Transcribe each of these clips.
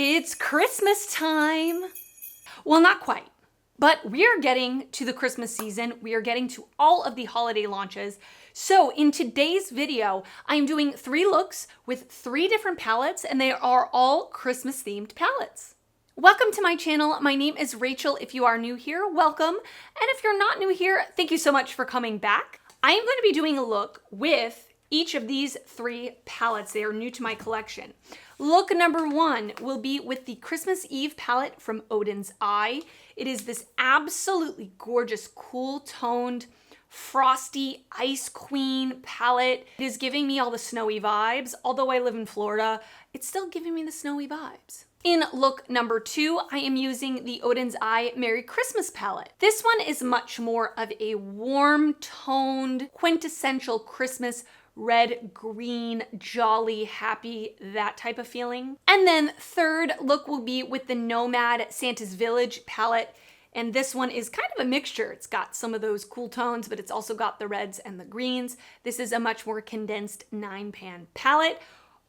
It's Christmas time. Well, not quite, but we are getting to the Christmas season. We are getting to all of the holiday launches. So in today's video, I'm doing 3 looks with 3 different palettes, and they are all Christmas themed palettes. Welcome to my channel. My name is Rachel. If you are new here, welcome. And if you're not new here, thank you so much for coming back. I am going to be doing a look with each of these 3 palettes. They are new to my collection. Look number 1 will be with the Christmas Eve palette from Oden's Eye. It is this absolutely gorgeous, cool toned, frosty ice queen palette. It is giving me all the snowy vibes. Although I live in Florida, it's still giving me the snowy vibes. In look number 2, I am using the Oden's Eye Merry Christmas palette. This one is much more of a warm toned, quintessential Christmas red, green, jolly, happy, that type of feeling. And then third look will be with the Nomad Santa's Village palette. And this one is kind of a mixture. It's got some of those cool tones, but it's also got the reds and the greens. This is a much more condensed 9-pan palette.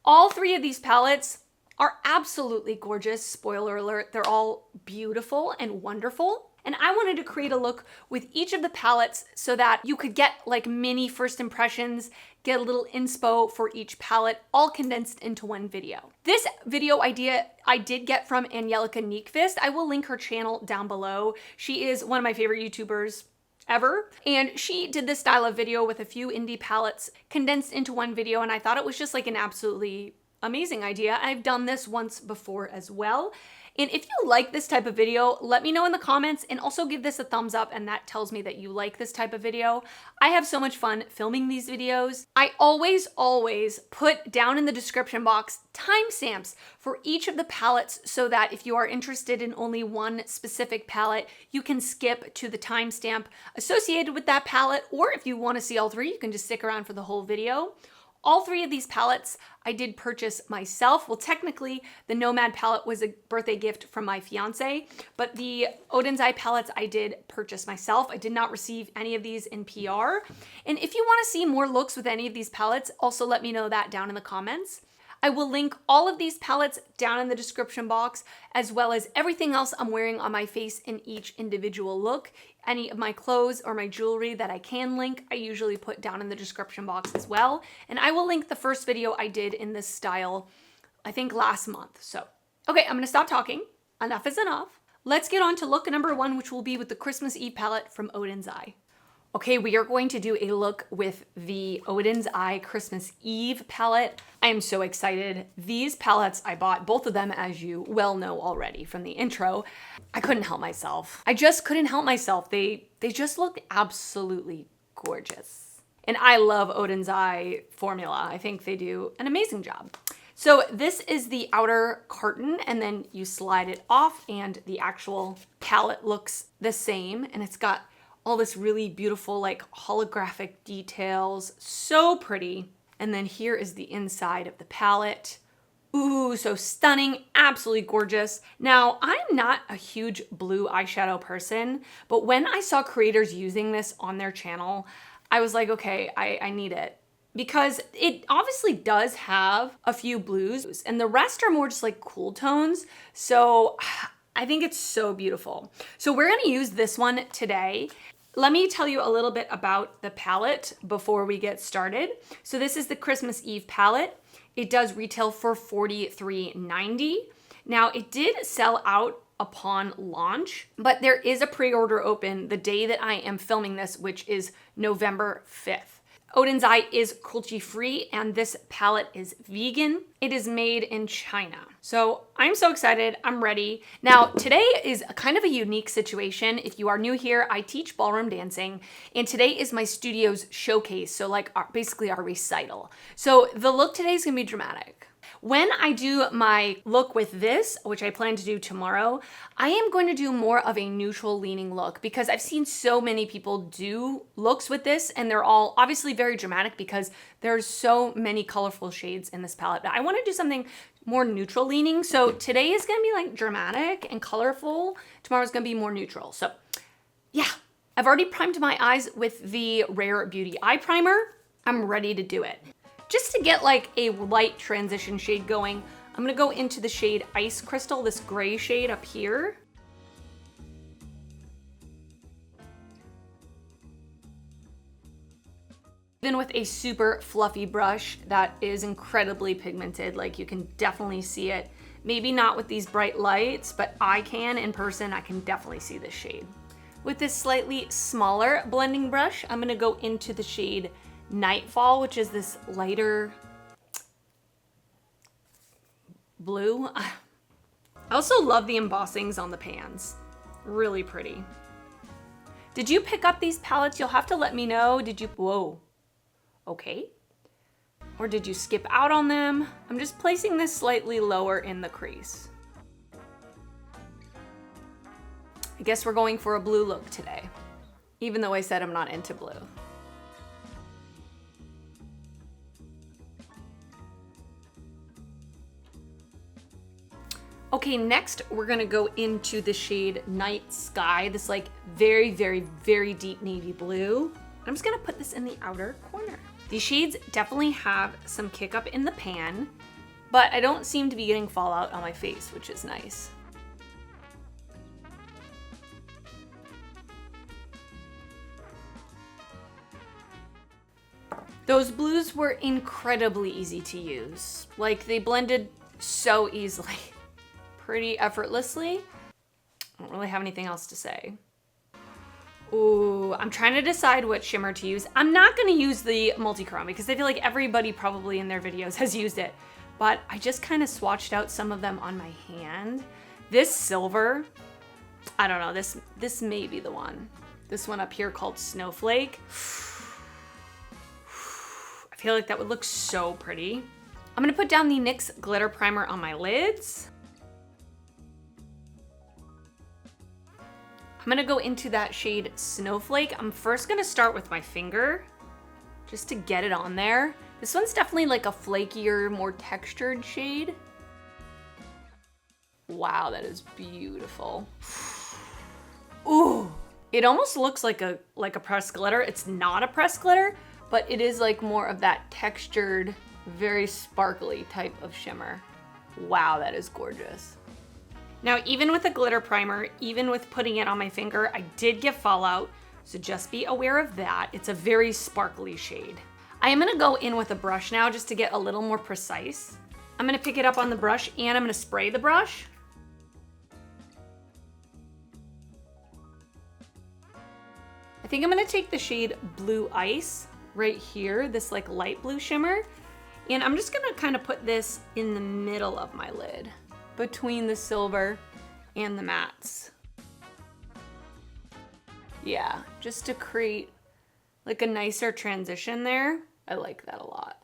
All 3 of these palettes are absolutely gorgeous. Spoiler alert, they're all beautiful and wonderful. And I wanted to create a look with each of the palettes so that you could get like mini first impressions, get a little inspo for each palette, all condensed into one video. This video idea I did get from Angelica Nyqvist. I will link her channel down below. She is one of my favorite YouTubers ever. And she did this style of video with a few indie palettes condensed into one video. And I thought it was just like an absolutely amazing idea. I've done this once before as well. And if you like this type of video, let me know in the comments and also give this a thumbs up, and that tells me that you like this type of video. I have so much fun filming these videos. I always put down in the description box timestamps for each of the palettes so that if you are interested in only one specific palette, you can skip to the timestamp associated with that palette, or if you want to see all 3, you can just stick around for the whole video. All 3 of these palettes I did purchase myself. Well, technically, the Nomad palette was a birthday gift from my fiance, but the Oden's Eye palettes I did purchase myself. I did not receive any of these in PR. And if you want to see more looks with any of these palettes, also let me know that down in the comments. I will link all of these palettes down in the description box, as well as everything else I'm wearing on my face in each individual look. Any of my clothes or my jewelry that I can link, I usually put down in the description box as well. And I will link the first video I did in this style, I think last month. So, okay, I'm gonna stop talking. Enough is enough. Let's get on to look number 1, which will be with the Christmas Eve palette from Oden's Eye. Okay, we are going to do a look with the Oden's Eye Christmas Eve palette. I am so excited. These palettes I bought, both of them, as you well know already from the intro. I couldn't help myself. I just couldn't help myself. They just look absolutely gorgeous. And I love Oden's Eye formula. I think they do an amazing job. So this is the outer carton, and then you slide it off and the actual palette looks the same, and it's got all this really beautiful like holographic details, so pretty. And then here is the inside of the palette. Ooh, so stunning, absolutely gorgeous. Now, I'm not a huge blue eyeshadow person, but when I saw creators using this on their channel, I was like, okay, I need it. Because it obviously does have a few blues, and the rest are more just like cool tones. So I think it's so beautiful. So we're gonna use this one today. Let me tell you a little bit about the palette before we get started. So this is the Christmas Eve palette. It does retail for $43.90. Now it did sell out upon launch, but there is a pre-order open the day that I am filming this, which is November 5th. Oden's Eye is cruelty-free, and this palette is vegan. It is made in China. So I'm so excited, I'm ready. Now, today is kind of a unique situation. If you are new here, I teach ballroom dancing, and today is my studio's showcase, so like basically our recital. So the look today is gonna be dramatic. When I do my look with this, which I plan to do tomorrow, I am going to do more of a neutral leaning look because I've seen so many people do looks with this, and they're all obviously very dramatic because there's so many colorful shades in this palette. But I want to do something more neutral leaning. So today is going to be like dramatic and colorful. Tomorrow's going to be more neutral. So yeah, I've already primed my eyes with the Rare Beauty Eye Primer. I'm ready to do it. Just to get like a light transition shade going, I'm I'm gonna go into the shade Ice Crystal, this gray shade up here. Even with a super fluffy brush that is incredibly pigmented, like you can definitely see it. Maybe not with these bright lights, but I can in person, I can definitely see this shade. With this slightly smaller blending brush, I'm gonna go into the shade Nightfall, which is this lighter blue. I also love the embossings on the pans. Really pretty. Did you pick up these palettes? You'll have to let me know. Did you, whoa, okay. Or did you skip out on them? I'm just placing this slightly lower in the crease. I guess we're going for a blue look today, even though I said I'm not into blue. Okay, next we're gonna go into the shade Night Sky, this like very, very, very deep navy blue. I'm just gonna put this in the outer corner. These shades definitely have some kick up in the pan, but I don't seem to be getting fallout on my face, which is nice. Those blues were incredibly easy to use. Like they blended so easily, pretty effortlessly. I don't really have anything else to say. Ooh, I'm trying to decide what shimmer to use. I'm not gonna use the multi-chrome because I feel like everybody probably in their videos has used it, but I just kind of swatched out some of them on my hand. This silver, I don't know, this may be the one. This one up here called Snowflake. I feel like that would look so pretty. I'm gonna put down the NYX glitter primer on my lids. I'm gonna go into that shade Snowflake. I'm first gonna start with my finger just to get it on there. This one's definitely like a flakier, more textured shade. Wow, that is beautiful. Ooh, it almost looks like a pressed glitter. It's not a pressed glitter, but it is like more of that textured, very sparkly type of shimmer. Wow, that is gorgeous. Now, even with a glitter primer, even with putting it on my finger, I did get fallout, so just be aware of that. It's a very sparkly shade. I am gonna go in with a brush now just to get a little more precise. I'm gonna pick it up on the brush and I'm gonna spray the brush. I think I'm gonna take the shade Blue Ice right here, this like light blue shimmer, and I'm just gonna kind of put this in the middle of my lid, between the silver and the mattes. Yeah, just to create like a nicer transition there. I like that a lot.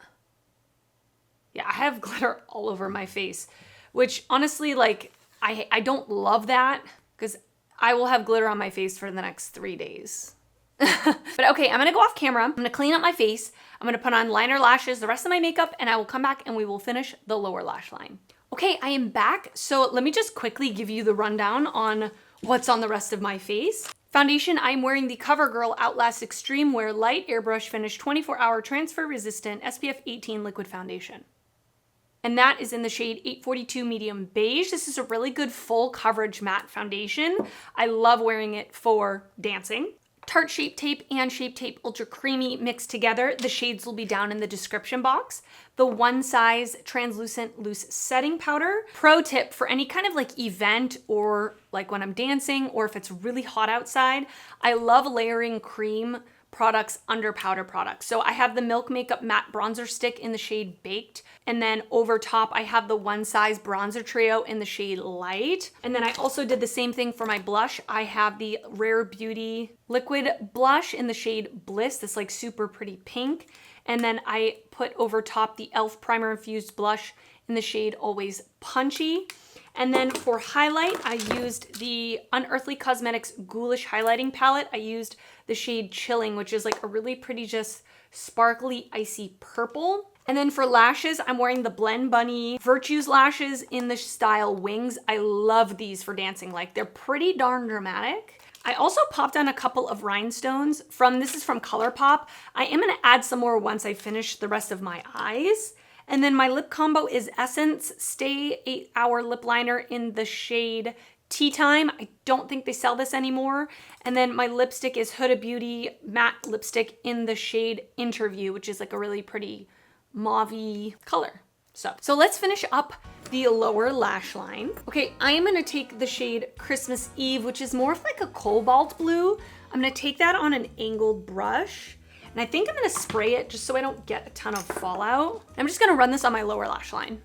Yeah, I have glitter all over my face, which honestly, like, I don't love that because I will have glitter on my face for the next 3 days. But okay, I'm gonna go off camera. I'm gonna clean up my face. I'm gonna put on liner, lashes, the rest of my makeup, and I will come back and we will finish the lower lash line. Okay, I am back. So let me just quickly give you the rundown on what's on the rest of my face. Foundation, I'm wearing the CoverGirl Outlast Extreme Wear Light Airbrush Finish 24-Hour Transfer Resistant SPF 18 Liquid Foundation. And that is in the shade 842 Medium Beige. This is a really good full coverage matte foundation. I love wearing it for dancing. Tarte Shape Tape and Shape Tape Ultra Creamy mixed together. The shades will be down in the description box. The One Size Translucent Loose Setting Powder. Pro tip for any kind of like event or like when I'm dancing or if it's really hot outside, I love layering cream products under powder products. So I have the Milk Makeup Matte Bronzer Stick in the shade Baked. And then over top, I have the One Size Bronzer Trio in the shade Light. And then I also did the same thing for my blush. I have the Rare Beauty Liquid Blush in the shade Bliss, this like super pretty pink. And then I put over top the e.l.f. Primer Infused Blush in the shade Always Punchy. And then for highlight, I used the Unearthly Cosmetics Ghoulish Highlighting Palette. I used the shade Chilling, which is like a really pretty, just sparkly, icy purple. And then for lashes, I'm wearing the Blend Bunny Virtues lashes in the style Wings. I love these for dancing. Like, they're pretty darn dramatic. I also popped on a couple of rhinestones this is from ColourPop. I am gonna add some more once I finish the rest of my eyes. And then my lip combo is Essence Stay 8-Hour Lip Liner in the shade Tea Time. I don't think they sell this anymore. And then my lipstick is Huda Beauty matte lipstick in the shade Interview, which is like a really pretty mauve-y color. So let's finish up the lower lash line. Okay, I am gonna take the shade Christmas Eve, which is more of like a cobalt blue. I'm gonna take that on an angled brush. And I think I'm gonna spray it just so I don't get a ton of fallout. I'm just gonna run this on my lower lash line.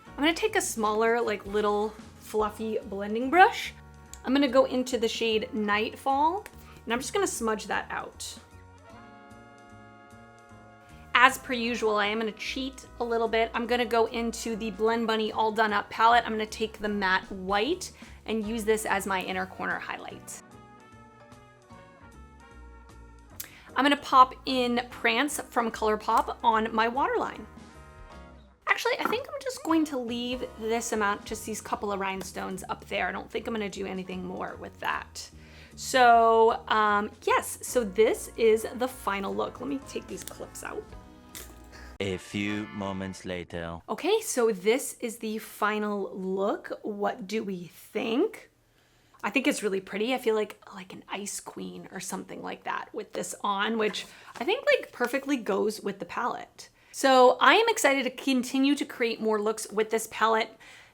I'm gonna take a smaller, like little fluffy blending brush. I'm gonna go into the shade Nightfall, and I'm just gonna smudge that out. As per usual, I am gonna cheat a little bit. I'm gonna go into the Blend Bunny All Done Up palette. I'm gonna take the matte white and use this as my inner corner highlight. I'm gonna pop in Prance from ColourPop on my waterline. Actually, I think I'm just going to leave this amount, just these couple of rhinestones up there. I don't think I'm gonna do anything more with that. So yes, so this is the final look. Let me take these clips out. A few moments later. Okay, so this is the final look. What do we think? I think it's really pretty. I feel like an ice queen or something like that with this on, which I think like perfectly goes with the palette. So I am excited to continue to create more looks with this palette.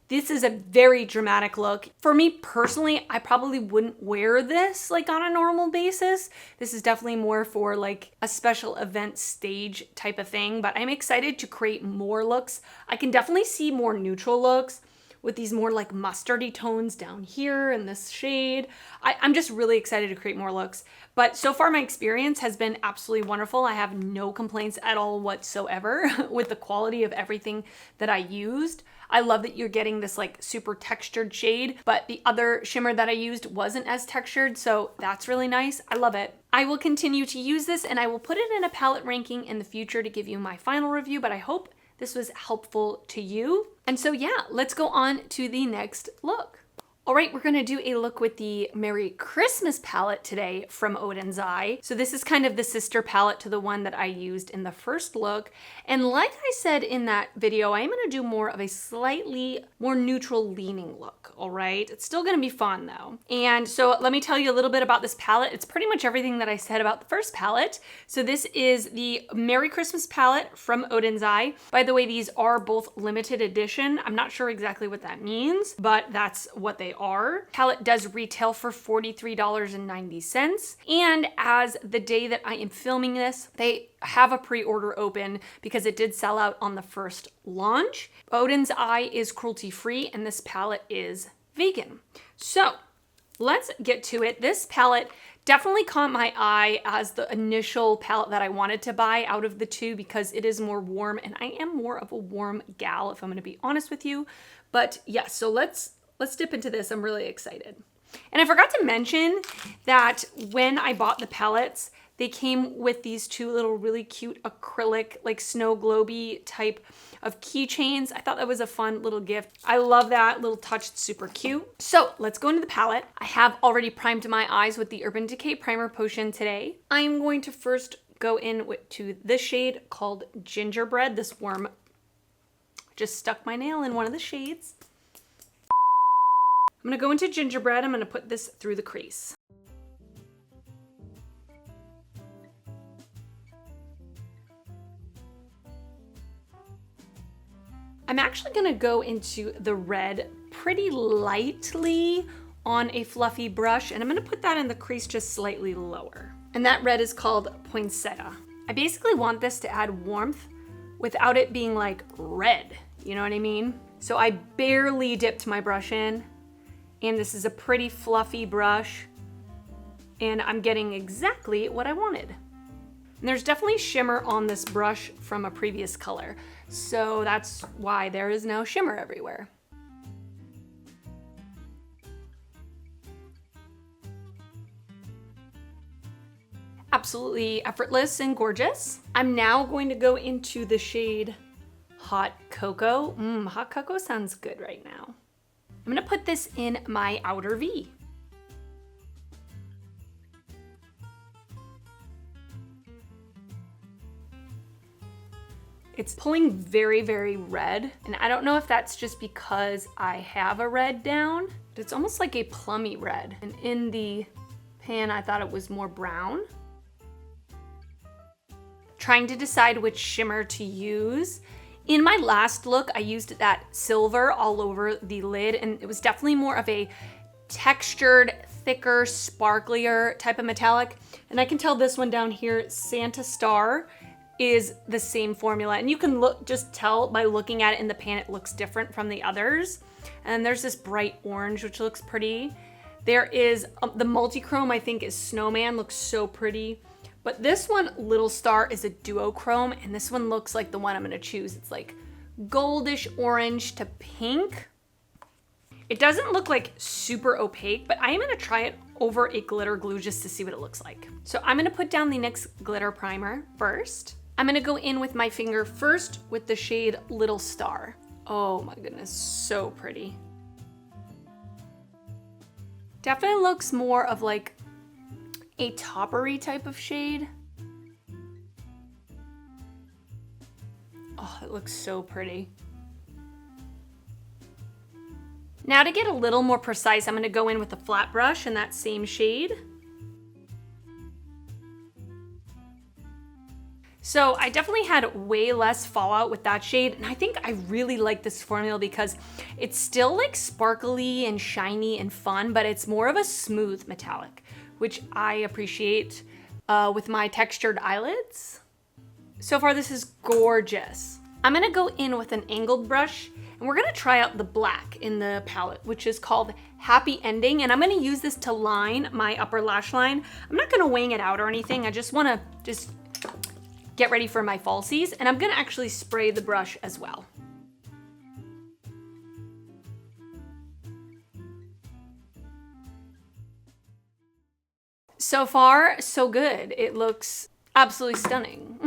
This is a very dramatic look. For me personally, I probably wouldn't wear this like on a normal basis. This is definitely more for like a special event stage type of thing, but I'm excited to create more looks. I can definitely see more neutral looks with these more like mustardy tones down here in this shade. I'm just really excited to create more looks. But so far my experience has been absolutely wonderful. I have no complaints at all whatsoever with the quality of everything that I used. I love that you're getting this like super textured shade, but the other shimmer that I used wasn't as textured, so that's really nice. I love it. I will continue to use this and I will put it in a palette ranking in the future to give you my final review, but I hope this was helpful to you. And so yeah, let's go on to the next look. All right, we're gonna do a look with the Merry Christmas palette today from Oden's Eye. So this is kind of the sister palette to the one that I used in the first look. And like I said in that video, I am gonna do more of a slightly more neutral leaning look, all right? It's still gonna be fun though. And so let me tell you a little bit about this palette. It's pretty much everything that I said about the first palette. So this is the Merry Christmas palette from Oden's Eye. By the way, these are both limited edition. I'm not sure exactly what that means, but that's what they are. Palette does retail for $43.90. And as the day that I am filming this, they have a pre-order open because it did sell out on the first launch. Oden's Eye is cruelty-free and this palette is vegan. So let's get to it. This palette definitely caught my eye as the initial palette that I wanted to buy out of the two because it is more warm and I am more of a warm gal if I'm gonna be honest with you. But yeah, so let's dip into this. I'm really excited. And I forgot to mention that when I bought the palettes, they came with these two little really cute acrylic, like snow globy type of keychains. I thought that was a fun little gift. I love that little touch, it's super cute. So let's go into the palette. I have already primed my eyes with the Urban Decay Primer Potion today. I'm going to first go in to this shade called Gingerbread. This worm just stuck my nail in one of the shades. I'm gonna go into Gingerbread. I'm gonna put this through the crease. I'm actually gonna go into the red pretty lightly on a fluffy brush, and I'm gonna put that in the crease just slightly lower. And that red is called Poinsettia. I basically want this to add warmth without it being like red, you know what I mean? So I barely dipped my brush in, and this is a pretty fluffy brush, and I'm getting exactly what I wanted. And there's definitely shimmer on this brush from a previous color, so that's why there is now shimmer everywhere. Absolutely effortless and gorgeous. I'm now going to go into the shade Hot Cocoa. Hot Cocoa sounds good right now. I'm gonna put this in my outer V. It's pulling very, very red. And I don't know if that's just because I have a red down, but it's almost like a plummy red. And in the pan, I thought it was more brown. Trying to decide which shimmer to use. In my last look, I used that silver all over the lid, and it was definitely more of a textured, thicker, sparklier type of metallic. And I can tell this one down here, Santa Star, is the same formula. And you can just tell by looking at it in the pan, it looks different from the others. And there's this bright orange, which looks pretty. There is the multi-chrome, I think is Snowman, looks so pretty. But this one, Little Star, is a duochrome, and this one looks like the one I'm gonna choose. It's like goldish orange to pink. It doesn't look like super opaque, but I am gonna try it over a glitter glue just to see what it looks like. So I'm gonna put down the NYX glitter primer first. I'm gonna go in with my finger first with the shade Little Star. Oh my goodness, so pretty. Definitely looks more of like a toppery type of shade. Oh, it looks so pretty. Now to get a little more precise, I'm gonna go in with a flat brush in that same shade. So I definitely had way less fallout with that shade, and I think I really like this formula because it's still like sparkly and shiny and fun, but it's more of a smooth metallic, which I appreciate with my textured eyelids. So far, this is gorgeous. I'm gonna go in with an angled brush, and we're gonna try out the black in the palette, which is called Happy Ending, and I'm gonna use this to line my upper lash line. I'm not gonna wing it out or anything. I just wanna get ready for my falsies, and I'm gonna actually spray the brush as well. So far, so good. It looks absolutely stunning.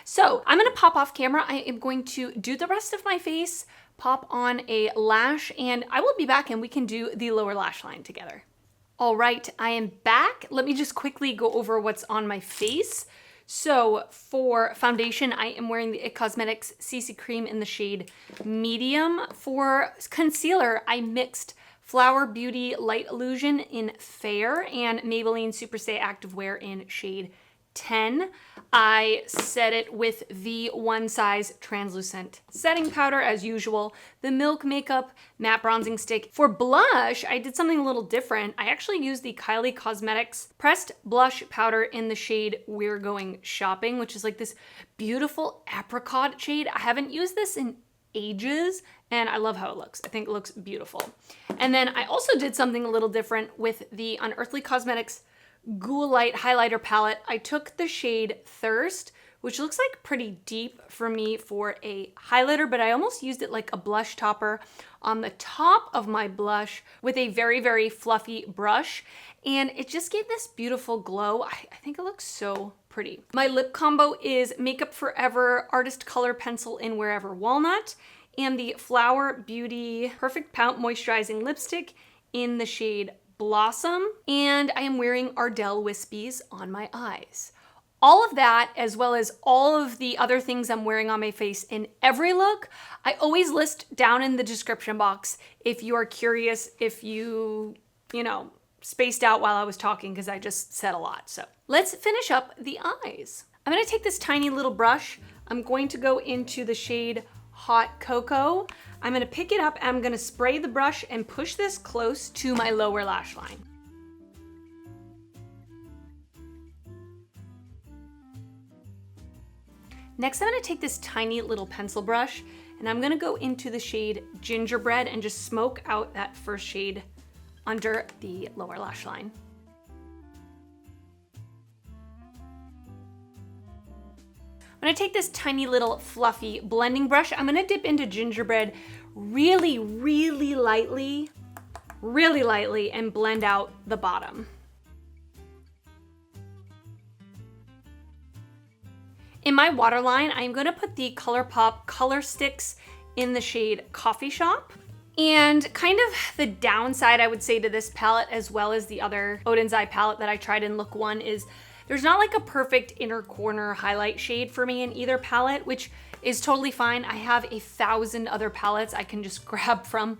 So I'm gonna pop off camera. I am going to do the rest of my face, pop on a lash, and I will be back and we can do the lower lash line together. All right, I am back. Let me just quickly go over what's on my face. So for foundation, I am wearing the IT Cosmetics CC Cream in the shade Medium. For concealer, I mixed Flower Beauty Light Illusion in Fair and Maybelline Superstay Activewear in shade 10. I set it with the One Size Translucent Setting Powder as usual, the Milk Makeup Matte Bronzing Stick. For blush, I did something a little different. I actually used the Kylie Cosmetics Pressed Blush Powder in the shade We're Going Shopping, which is like this beautiful apricot shade. I haven't used this in ages, and I love how it looks. I think it looks beautiful. And then I also did something a little different with the Unearthly Cosmetics Goulish Highlighting Palette. I took the shade Thirst, which looks like pretty deep for me for a highlighter, but I almost used it like a blush topper on the top of my blush with a very, very fluffy brush. And it just gave this beautiful glow. I think it looks so pretty. My lip combo is Makeup Forever Artist Color Pencil in Wherever Walnut and the Flower Beauty Perfect Pout Moisturizing Lipstick in the shade Blossom. And I am wearing Ardell Wispies on my eyes. All of that, as well as all of the other things I'm wearing on my face in every look, I always list down in the description box if you are curious, if you spaced out while I was talking because I just said a lot. So let's finish up the eyes. I'm gonna take this tiny little brush. I'm going to go into the shade Hot Cocoa. I'm gonna pick it up and I'm gonna spray the brush and push this close to my lower lash line. Next, I'm gonna take this tiny little pencil brush and I'm gonna go into the shade Gingerbread and just smoke out that first shade under the lower lash line. I'm gonna take this tiny little fluffy blending brush. I'm gonna dip into Gingerbread really, really lightly, and blend out the bottom. In my waterline, I'm gonna put the ColourPop Color Sticks in the shade Coffee Shop. And kind of the downside I would say to this palette, as well as the other Oden's Eye palette that I tried in look 1, is there's not like a perfect inner corner highlight shade for me in either palette, which is totally fine. I have 1,000 other palettes I can just grab from.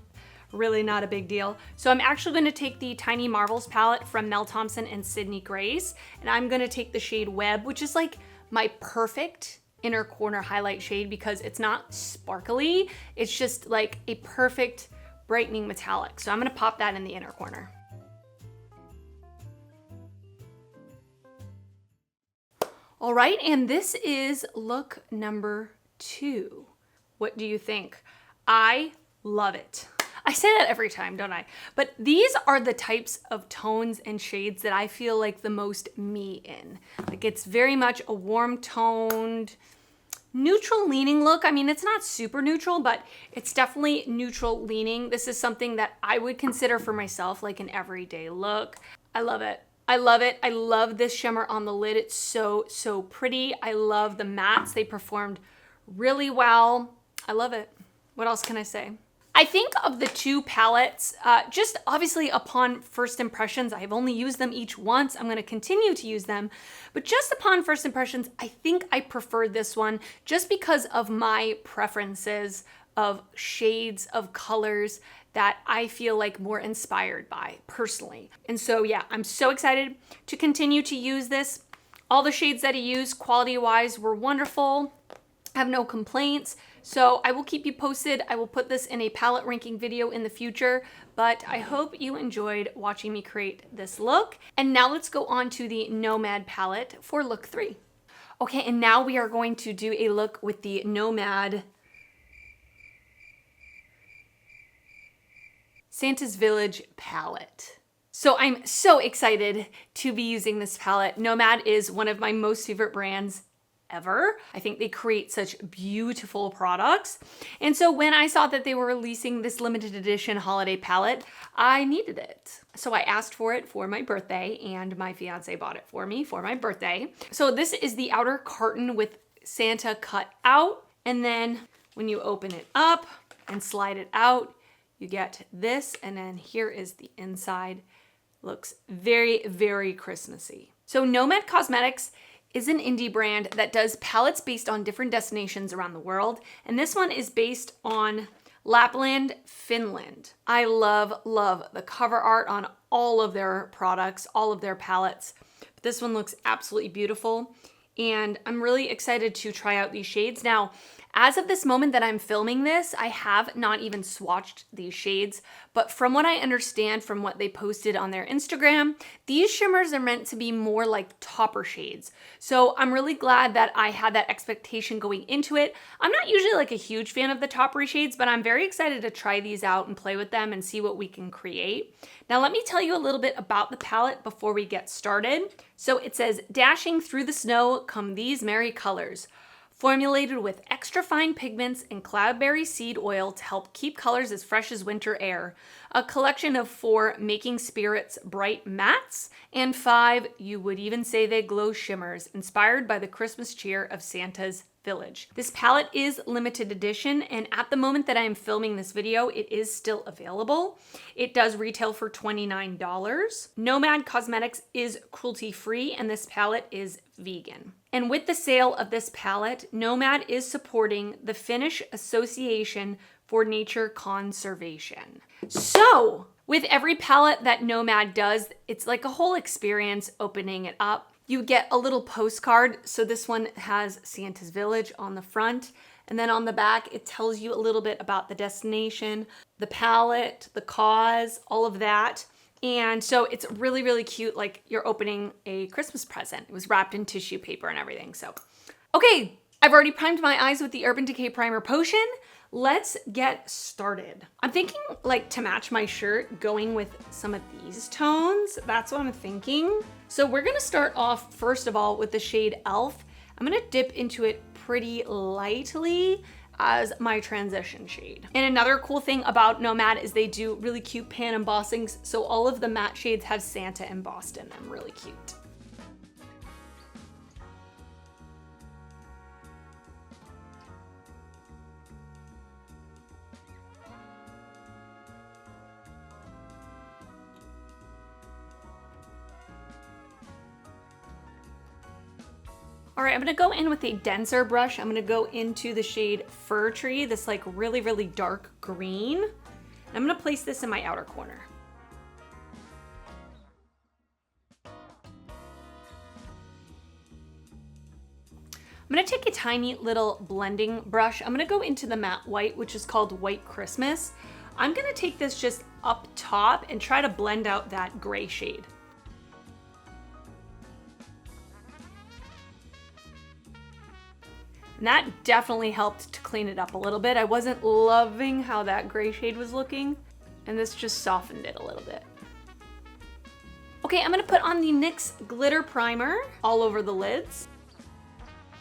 Really not a big deal. So I'm actually gonna take the Tiny Marvels palette from Mel Thompson and Sydney Grace, and I'm gonna take the shade Web, which is like my perfect inner corner highlight shade because it's not sparkly. It's just like a perfect brightening metallic. So I'm gonna pop that in the inner corner. All right, and this is look number 2. What do you think? I love it. I say that every time, don't I? But these are the types of tones and shades that I feel like the most me in. Like it's very much a warm toned, neutral leaning look. I mean, it's not super neutral, but it's definitely neutral leaning. This is something that I would consider for myself like an everyday look. I love it. I love it. I love this shimmer on the lid. It's so, so pretty. I love the mattes. They performed really well. I love it. What else can I say? I think of the two palettes, just obviously upon first impressions, I've only used them each once. I'm gonna continue to use them, but just upon first impressions, I think I prefer this one just because of my preferences of shades of colors that I feel like more inspired by personally. And so yeah, I'm so excited to continue to use this. All the shades that I used quality-wise were wonderful. I have no complaints. So I will keep you posted. I will put this in a palette ranking video in the future, but I hope you enjoyed watching me create this look. And now let's go on to the Nomad palette for look 3. Okay, and now we are going to do a look with the Nomad Santa's Village palette. So I'm so excited to be using this palette. Nomad is one of my most favorite brands ever. I think they create such beautiful products. And so when I saw that they were releasing this limited edition holiday palette, I needed it. So I asked for it for my birthday and my fiance bought it for me for my birthday. So this is the outer carton with Santa cut out. And then when you open it up and slide it out, you get this. And then here is the inside. Looks very, very Christmassy. So Nomad Cosmetics is an indie brand that does palettes based on different destinations around the world. And this one is based on Lapland, Finland. I love, love the cover art on all of their products, all of their palettes. But this one looks absolutely beautiful. And I'm really excited to try out these shades. Now, as of this moment that I'm filming this, I have not even swatched these shades, but from what I understand from what they posted on their Instagram, these shimmers are meant to be more like topper shades. So I'm really glad that I had that expectation going into it. I'm not usually like a huge fan of the toppery shades, but I'm very excited to try these out and play with them and see what we can create. Now let me tell you a little bit about the palette before we get started. So it says, dashing through the snow come these merry colors. Formulated with extra fine pigments and cloudberry seed oil to help keep colors as fresh as winter air. A collection of 4 Making Spirits bright mattes and 5, you would even say they glow shimmers, inspired by the Christmas cheer of Santa's Village. This palette is limited edition, and at the moment that I am filming this video, it is still available. It does retail for $29. Nomad Cosmetics is cruelty-free, and this palette is vegan. And with the sale of this palette, Nomad is supporting the Finnish Association for Nature Conservation. So, with every palette that Nomad does, it's like a whole experience opening it up. You get a little postcard. So this one has Santa's Village on the front. And then on the back, it tells you a little bit about the destination, the palette, the cause, all of that. And so it's really, really cute, like you're opening a Christmas present. It was wrapped in tissue paper and everything. So, okay, I've already primed my eyes with the Urban Decay Primer Potion. Let's get started. I'm thinking like to match my shirt, going with some of these tones. That's what I'm thinking. So we're gonna start off, first of all, with the shade Elf. I'm gonna dip into it pretty lightly as my transition shade. And another cool thing about Nomad is they do really cute pan embossings. So all of the matte shades have Santa embossed in them, really cute. All right, I'm gonna go in with a denser brush. I'm gonna go into the shade Fir Tree, this like really, really dark green. I'm gonna place this in my outer corner. I'm gonna take a tiny little blending brush. I'm gonna go into the matte white, which is called White Christmas. I'm gonna take this just up top and try to blend out that gray shade. And that definitely helped to clean it up a little bit. I wasn't loving how that gray shade was looking, and this just softened it a little bit. Okay, I'm gonna put on the NYX Glitter Primer all over the lids.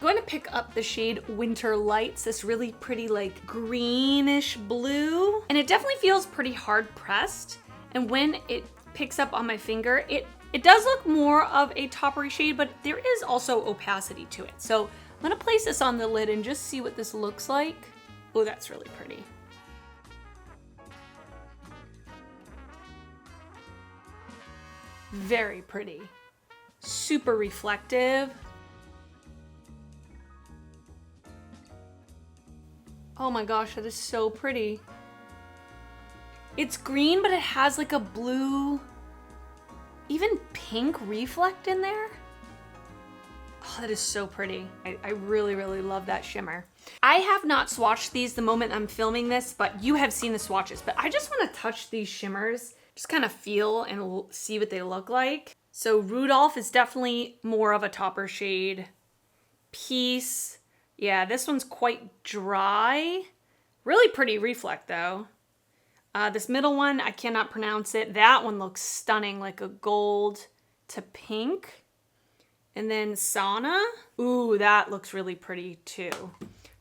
I'm going to pick up the shade Winter Lights, this really pretty like greenish blue. And it definitely feels pretty hard pressed. And when it picks up on my finger, it does look more of a toppery shade, but there is also opacity to it. So I'm gonna place this on the lid and just see what this looks like. Oh, that's really pretty. Very pretty. Super reflective. Oh my gosh, that is so pretty. It's green, but it has like a blue, even pink reflect in there. Oh, that is so pretty. I really, really love that shimmer. I have not swatched these the moment I'm filming this, but you have seen the swatches. But I just want to touch these shimmers, just kind of feel and see what they look like. So Rudolph is definitely more of a topper shade. Peace. Yeah, this one's quite dry. Really pretty reflect though. This middle one, I cannot pronounce it. That one looks stunning, like a gold to pink. And then Sauna. Ooh, that looks really pretty too. So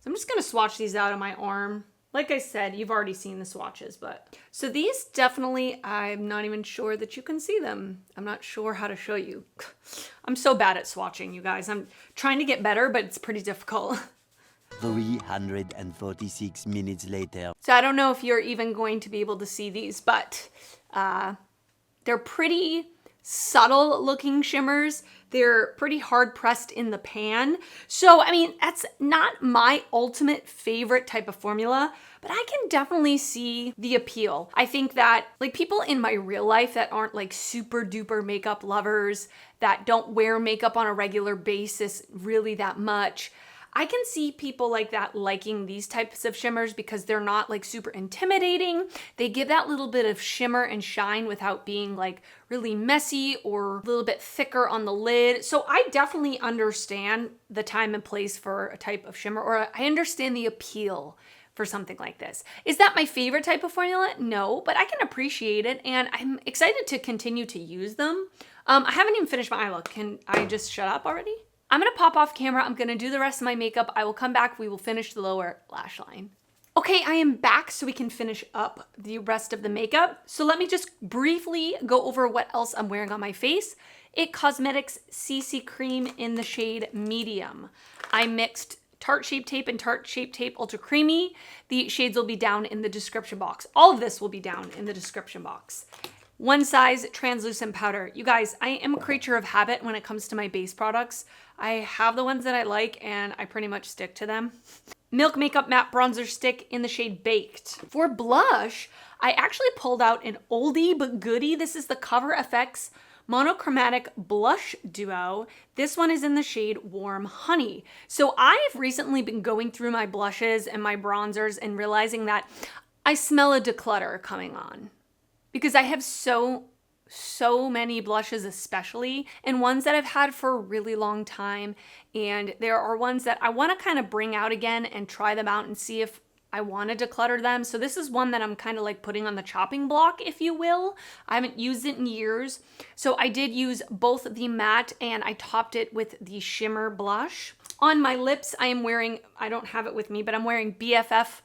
I'm just gonna swatch these out on my arm. Like I said, you've already seen the swatches, but. So these definitely, I'm not even sure that you can see them. I'm not sure how to show you. I'm so bad at swatching, you guys. I'm trying to get better, but it's pretty difficult. 346 minutes later. So I don't know if you're even going to be able to see these, but they're pretty subtle looking shimmers. They're pretty hard pressed in the pan. So, I mean, that's not my ultimate favorite type of formula, but I can definitely see the appeal. I think that like people in my real life that aren't like super duper makeup lovers, that don't wear makeup on a regular basis really that much, I can see people like that liking these types of shimmers because they're not like super intimidating. They give that little bit of shimmer and shine without being like really messy or a little bit thicker on the lid. So I definitely understand the time and place for a type of shimmer, or I understand the appeal for something like this. Is that my favorite type of formula? No, but I can appreciate it and I'm excited to continue to use them. I haven't even finished my eye look. Can I just shut up already? I'm gonna pop off camera. I'm gonna do the rest of my makeup. I will come back. We will finish the lower lash line. Okay, I am back so we can finish up the rest of the makeup. So let me just briefly go over what else I'm wearing on my face. It Cosmetics CC Cream in the shade Medium. I mixed Tarte Shape Tape and Tarte Shape Tape Ultra Creamy. The shades will be down in the description box. All of this will be down in the description box. One size translucent powder. You guys, I am a creature of habit when it comes to my base products. I have the ones that I like and I pretty much stick to them. Milk Makeup Matte Bronzer Stick in the shade Baked. For blush, I actually pulled out an oldie but goodie. This is the Cover FX Monochromatic Blush Duo. This one is in the shade Warm Honey. So I've recently been going through my blushes and my bronzers and realizing that I smell a declutter coming on. Because I have so many blushes especially, and ones that I've had for a really long time. And there are ones that I want to kind of bring out again and try them out and see if I want to declutter them. So this is one that I'm kind of like putting on the chopping block, if you will. I haven't used it in years. So I did use both the matte and I topped it with the shimmer blush. On my lips, I am wearing, I don't have it with me, but I'm wearing BFF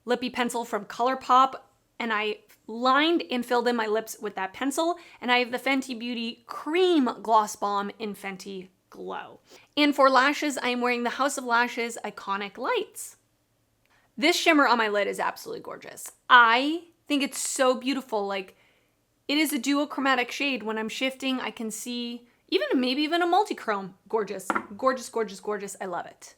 Lippy Pencil from ColourPop. And I lined and filled in my lips with that pencil. And I have the Fenty Beauty Cream Gloss Bomb in Fenty Glow. And for lashes, I am wearing the House of Lashes Iconic Lights. This shimmer on my lid is absolutely gorgeous. I think it's so beautiful. Like, it is a duochromatic shade. When I'm shifting, I can see maybe even a multi-chrome. Gorgeous, gorgeous, gorgeous, gorgeous. I love it.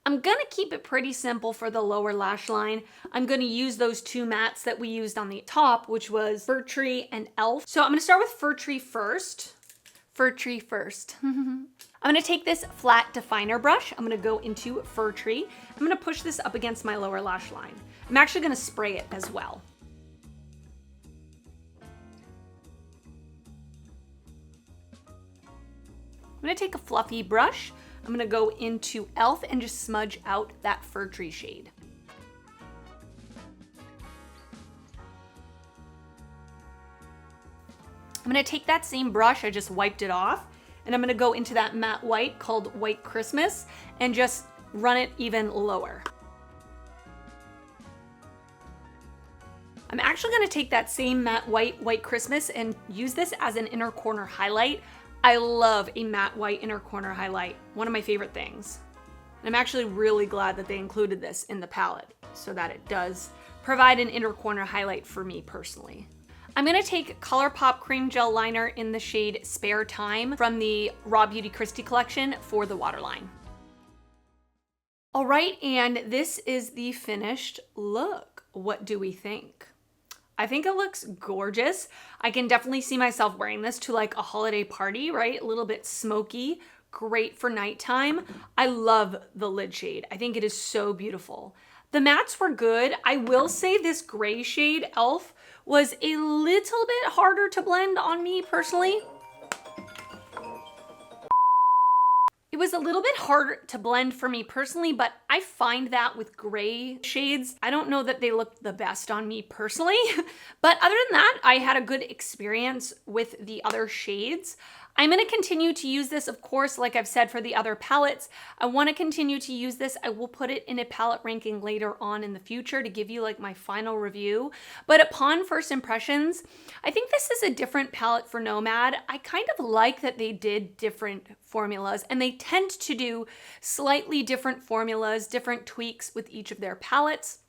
I'm gonna keep it pretty simple for the lower lash line. I'm gonna use those two mattes that we used on the top, which was Fir Tree and Elf. So I'm gonna start with Fir Tree first. Fir Tree first. I'm gonna take this flat definer brush. I'm gonna go into Fir Tree. I'm gonna push this up against my lower lash line. I'm actually gonna spray it as well. I'm gonna take a fluffy brush. I'm gonna go into Elf and just smudge out that Fir Tree shade. I'm gonna take that same brush, I just wiped it off, and I'm gonna go into that matte white called White Christmas and just run it even lower. I'm actually gonna take that same matte white White Christmas and use this as an inner corner highlight. I love a matte white inner corner highlight, one of my favorite things. And I'm actually really glad that they included this in the palette so that it does provide an inner corner highlight for me personally. I'm gonna take ColourPop Cream Gel Liner in the shade Spare Time from the Raw Beauty Kristi collection for the waterline. All right, and this is the finished look. What do we think? I think it looks gorgeous. I can definitely see myself wearing this to like a holiday party, right? A little bit smoky, great for nighttime. I love the lid shade. I think it is so beautiful. The mattes were good. I will say this gray shade, Elf, was a little bit harder to blend on me personally. It was a little bit harder to blend for me personally, but I find that with gray shades, I don't know that they look the best on me personally. But other than that, I had a good experience with the other shades. I'm gonna continue to use this, of course, like I've said for the other palettes. I wanna continue to use this. I will put it in a palette ranking later on in the future to give you like my final review. But upon first impressions, I think this is a different palette for Nomad. I kind of like that they did different formulas, and they tend to do slightly different formulas, different tweaks with each of their palettes,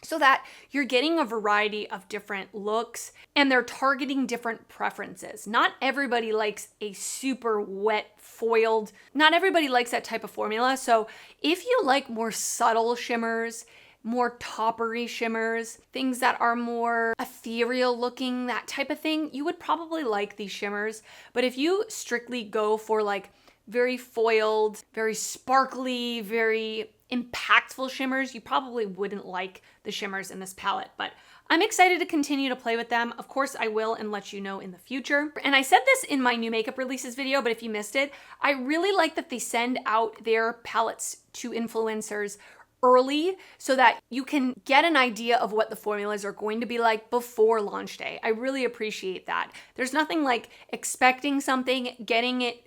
so that you're getting a variety of different looks and they're targeting different preferences. Not everybody likes a super wet foiled, not everybody likes that type of formula. So if you like more subtle shimmers, more toppery shimmers, things that are more ethereal looking, that type of thing, you would probably like these shimmers. But if you strictly go for like very foiled, very sparkly, very impactful shimmers, you probably wouldn't like the shimmers in this palette, but I'm excited to continue to play with them. Of course, I will and let you know in the future. And I said this in my new makeup releases video, but if you missed it, I really like that they send out their palettes to influencers early so that you can get an idea of what the formulas are going to be like before launch day. I really appreciate that. There's nothing like expecting something, getting it,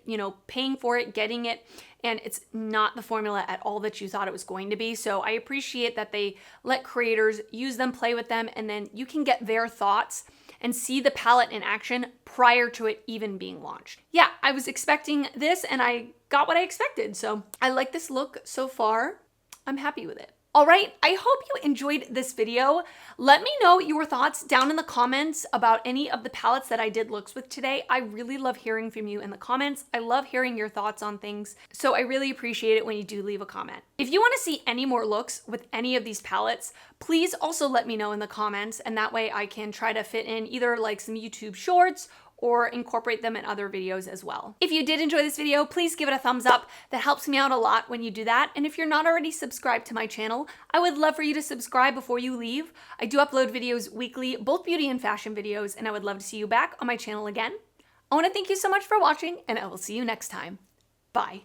paying for it, getting it, and it's not the formula at all that you thought it was going to be. So I appreciate that they let creators use them, play with them, and then you can get their thoughts and see the palette in action prior to it even being launched. Yeah, I was expecting this and I got what I expected. So I like this look so far. I'm happy with it. All right, I hope you enjoyed this video. Let me know your thoughts down in the comments about any of the palettes that I did looks with today. I really love hearing from you in the comments. I love hearing your thoughts on things, so I really appreciate it when you do leave a comment. If you want to see any more looks with any of these palettes, please also let me know in the comments, and that way I can try to fit in either like some YouTube shorts or incorporate them in other videos as well. If you did enjoy this video, please give it a thumbs up. That helps me out a lot when you do that. And if you're not already subscribed to my channel, I would love for you to subscribe before you leave. I do upload videos weekly, both beauty and fashion videos, and I would love to see you back on my channel again. I wanna thank you so much for watching, and I will see you next time. Bye.